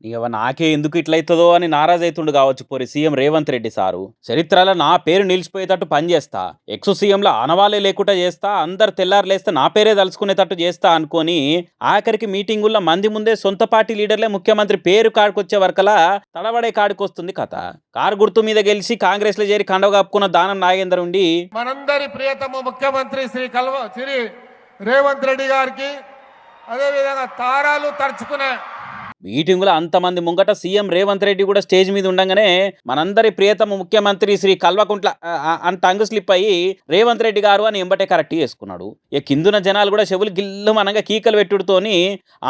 ఇగ నాకే ఎందుకు ఇట్లయితదో అని నారాజయితుండు గావచ్చు పోరి సీఎం రేవంత్ రెడ్డి సారు. చరిత్రలో నా పేరు నిలిచిపోయేటట్టు పనిచేస్తా. ఎక్స్ సీఎంలో ఆనవాలే లేకుండా చేస్తా. అందరు తెల్లారి లేస్తే నా పేరే తలుచుకునేటట్టు చేస్తా అనుకోని ఆఖరికి మీటింగుల్లో మంది ముందే సొంత పార్టీ లీడర్లే ముఖ్యమంత్రి పేరు కాడికొచ్చే వరకలా తడబడే కాడికొస్తుంది కథ. కారు గుర్తు మీద గెలిచి కాంగ్రెస్లో చేరి కండవ కప్పుకున్న దానం నాగేందర్ ఉండి మనందరి ప్రియతమ ముఖ్యమంత్రి శ్రీ రేవంత్ రెడ్డి గారికి అదేవిధంగా తారాలు తరుచుకునే మీటింగులో అంతమంది ముంగట సీఎం రేవంత్ రెడ్డి కూడా స్టేజ్ మీద ఉండగానే మనందరి ప్రియతమ ముఖ్యమంత్రి శ్రీ కల్వకుంట్ల అని టంగ్ స్లిప్ అయ్యి రేవంత్ రెడ్డి గారు అని ఎంబటే కరెక్ట్ చేసుకున్నాడు. ఇక కిందున జనాలు కూడా చెవులు గిల్లు మనగా కీకలు పెట్టుడుతోని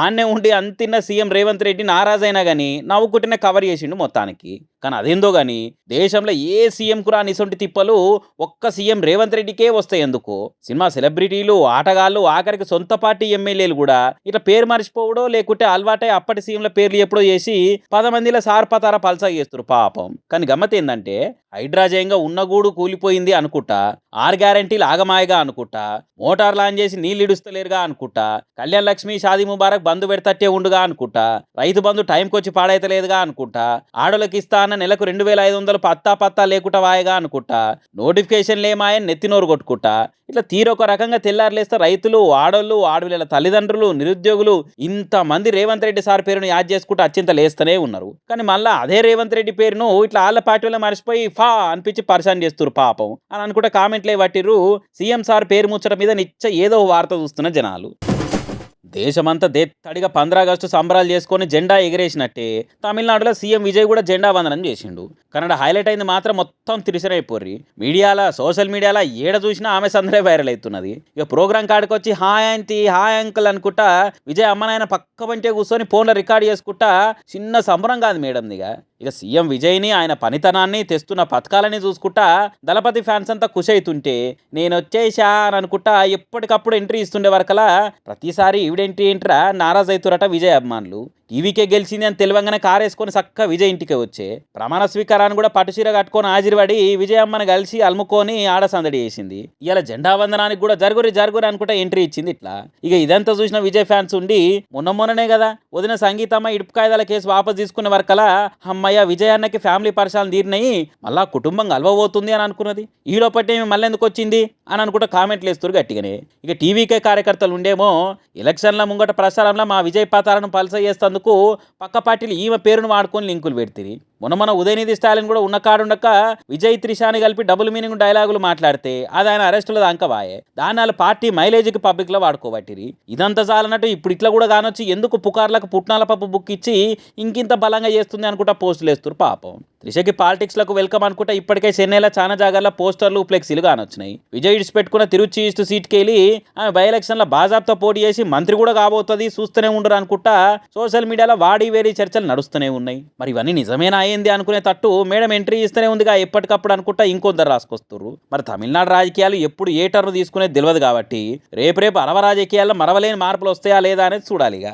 ఆన్నే ఉండి అంతిన్న సీఎం రేవంత్ రెడ్డి నారాజైనా కానీ నవ్వుకుంటేనే కవర్ చేసిండు మొత్తానికి. కానీ అదేందో కానీ దేశంలో ఏ సీఎంకు రాని ఇసొంటి తిప్పలు ఒక్క సీఎం రేవంత్ రెడ్డికే వస్తాయి ఎందుకు. సినిమా సెలబ్రిటీలు ఆటగాళ్ళు ఆఖరికి సొంత పార్టీ ఎమ్మెల్యేలు కూడా ఇట్లా పేరు మర్చిపోవడో లేకుంటే అలవాటై అప్పటి సీఎంల పేర్లు ఎప్పుడో చేసి 10 మందిలో సార్పతార పల్సా చేస్తారు పాపం. కానీ గమ్మత్ ఏంటంటే హైడ్రాజయంగా ఉన్నగూడు కూలిపోయింది అనుకుంటా, 6 గ్యారంటీలు ఆగమాయగా అనుకుంటా, మోటార్ లాంచ్ చేసి నీళ్ళు ఇడుస్తలేరుగా అనుకుంటా, కళ్యాణ్ లక్ష్మి షాదీ ముబారక్ బంధు పెడతట్టే ఉండుగా అనుకుంటా, రైతు బంధు టైంకి వచ్చి పాడైతలేదుగా అనుకుంటా, ఆడోళ్ళకి ఇస్తా అన్న నెలకు 2500 పత్తా లేకుట వాయగా అనుకుంటా, నోటిఫికేషన్ లేమాయని నెత్తినోరు కొట్టుకుంటా, ఇట్లా తీరొక రకంగా తెల్లారులేస్తే రైతులు ఆడోళ్ళు ఆడవిళ్ళ తల్లిదండ్రులు నిరుద్యోగులు ఇంతమంది రేవంత్ రెడ్డి సార్ పేరును యాద్ చేసుకుంటూ అత్యంత లేస్తూనే ఉన్నారు. కానీ మళ్ళీ అదే రేవంత్ రెడ్డి పేరును ఇట్లా వాళ్ళ పార్టీలో మర్చిపోయి ఫా అనిపించి పరిశాన్ చేస్తున్నారు పాపం అని అనుకుంటే కామెంట్లే పట్టిర్రు. సీఎం సార్ పేరు ముచ్చట మీద నిచ్చ ఏదో వార్త చూస్తున్న జనాలు. దేశమంతా దేత్తడిగా 15 ఆగస్టు సంబరాలు చేసుకొని జెండా ఎగిరేసినట్టే తమిళనాడులో సీఎం విజయ్ కూడా జెండా వందనం చేసిండు. కన్నడ హైలైట్ అయింది మాత్రం మొత్తం తిరిసిరైపోర్రి. మీడియాలో సోషల్ మీడియాలో ఏడ చూసినా ఆమె సందరే వైరల్ అవుతున్నది. ఇక ప్రోగ్రాం కాడికి వచ్చి హాయ్ ఆంటీ హాయ్ అంకుల్ అనుకుంటా విజయ్ అమ్మనాయన పక్క పంటే కూర్చొని ఫోన్లో రికార్డ్ చేసుకుంటా చిన్న సంబరం కాదు మేడందిగా. ఇక సీఎం విజయ్ని ఆయన పనితనాన్ని తెస్తున్న పథకాలని చూసుకుంటా దళపతి ఫ్యాన్స్ అంతా ఖుషి అవుతుంటే నేను వచ్చేసా అని అనుకుంటా ఎప్పటికప్పుడు ఎంట్రీ ఇస్తుండే వరకలా ప్రతిసారి ఈవిడెంట్రీ ఏంట్రా నారాజ్ అవుతురట విజయ్ అభిమానులు. టీవీకే గెలిచింది అని తెలివంగానే కారేసుకొని చక్క విజయ్ ఇంటికే వచ్చే ప్రమాణ స్వీకారాన్ని కూడా పట్టుచీర కట్టుకొని హాజరుపడి విజయ్ అమ్మని కలిసి అలుముకొని ఆడ సందడి చేసింది. ఇలా జెండా వందనానికి కూడా జరుగురి అనుకుంటా ఎంట్రీ ఇచ్చింది. ఇట్లా ఇక ఇదంతా చూసిన విజయ్ ఫ్యాన్స్ ఉండి మొన్ననే కదా వదిన సంగీతమ్మ ఇడుపు కాయిదాల కేసు వాపసు తీసుకునే వరకలా అమ్మయ్య విజయ్ అన్నకి ఫ్యామిలీ పరిసరాలు తీరినాయి మళ్ళా కుటుంబం కలవబోతుంది అని అనుకున్నది. ఈలోపట్టి మళ్ళీ ఎందుకు వచ్చింది అని అనుకుంటా కామెంట్లు వేస్తారు గట్టిగానే. ఇక టీవీకే కార్యకర్తలు ఉండేమో ఎలక్షన్ల ముంగట ప్రచారంలో మా విజయ్ పాతాలను పల్స చేస్తందుకు పక్క పార్టీలు ఈమె పేరును వాడుకొని లింకులు పెడతారు. మన ఉదయనిధి స్టాలిన్ కూడా ఉన్న కాడుండక విజయ్ త్రిషాని కలిపి డబుల్ మీనింగ్ డైలాగులు మాట్లాడితే అది ఆయన అరెస్టుల దాకా వాయే. దాని వాళ్ళ పార్టీ మైలేజ్కి పబ్లిక్లో వాడుకోబట్టిరి. ఇదంతా చాలన్నట్టు ఇప్పుడు ఇట్లా కూడా కానొచ్చి ఎందుకు పుకార్లకు పుట్నాల పప్పు బుక్ ఇచ్చి ఇంకింత బలంగా చేస్తుంది అనుకుంటా పోస్టులు వేస్తారు పాపం. త్రిషకి పాలిటిక్స్లకు వెల్కమ్ అనుకుంటా ఇప్పటికే చెన్నైలో చాలా జాగాల్లో పోస్టర్లు ఫ్లెక్సీలు కానొచ్చినాయి. విజయ్ ఇడిచిపెట్టుకున్న తిరుచి ఈస్ట్ సీట్కి వెళ్ళి ఆమె బై ఎలక్షన్లో బాజాబ్తో పోటీ చేసి మంత్రి కూడా కాబోతుంది చూస్తూనే ఉండరు అనుకుంటా సోషల్ మీడియాలో వాడి వేరే చర్చలు నడుస్తూనే ఉన్నాయి. మరి ఇవన్నీ నిజమేనా అయింది అనుకునే తట్టు మేడం ఎంట్రీ ఇస్తూనే ఉందిగా ఎప్పటికప్పుడు అనుకుంటా ఇంకొందరు రాసుకొస్తారు. మరి తమిళనాడు రాజకీయాలు ఎప్పుడు ఏ టర్న్ తీసుకునేది తెలియదు కాబట్టి రేపు అరవ రాజకీయాల్లో మరవలేని మార్పులు వస్తాయా లేదా అనేది చూడాలిగా.